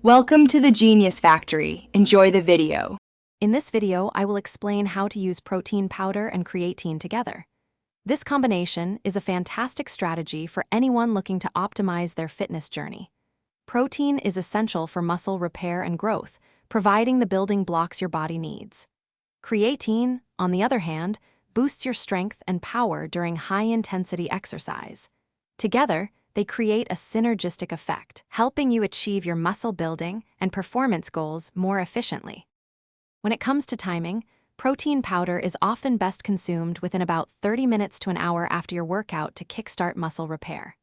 Welcome to the Genius Factory. Enjoy the video. In this video, I will explain how to use protein powder and creatine together. This combination is a fantastic strategy for anyone looking to optimize their fitness journey. Protein is essential for muscle repair and growth, providing the building blocks your body needs. Creatine, on the other hand, boosts your strength and power during high-intensity exercise. Together, they create a synergistic effect, helping you achieve your muscle building and performance goals more efficiently. When it comes to timing, protein powder is often best consumed within about 30 minutes to an hour after your workout to kickstart muscle repair.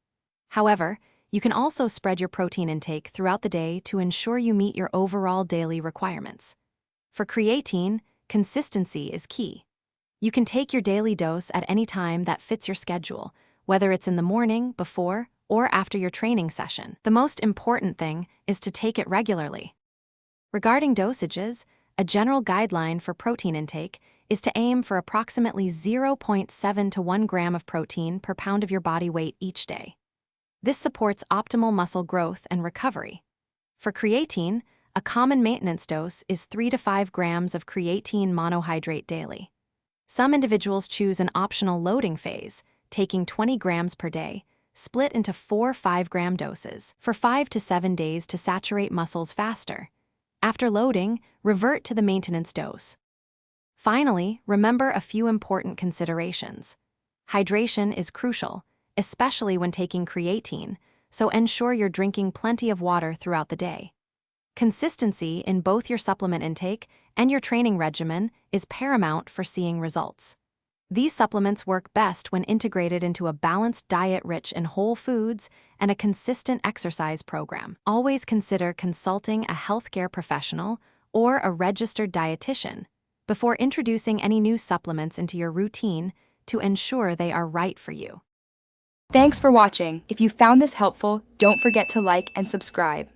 However, you can also spread your protein intake throughout the day to ensure you meet your overall daily requirements. For creatine, consistency is key. You can take your daily dose at any time that fits your schedule, whether it's in the morning, before, or after your training session. The most important thing is to take it regularly. Regarding dosages, a general guideline for protein intake is to aim for approximately 0.7 to 1 gram of protein per pound of your body weight each day. This supports optimal muscle growth and recovery. For creatine, a common maintenance dose is 3 to 5 grams of creatine monohydrate daily. Some individuals choose an optional loading phase, taking 20 grams per day, split into 4 5-gram doses for 5 to 7 days to saturate muscles faster. After loading, revert to the maintenance dose. Finally, remember a few important considerations. Hydration is crucial, especially when taking creatine, so ensure you're drinking plenty of water throughout the day. Consistency in both your supplement intake and your training regimen is paramount for seeing results. These supplements work best when integrated into a balanced diet rich in whole foods and a consistent exercise program. Always consider consulting a healthcare professional or a registered dietitian before introducing any new supplements into your routine to ensure they are right for you. Thanks for watching. If you found this helpful, don't forget to like and subscribe.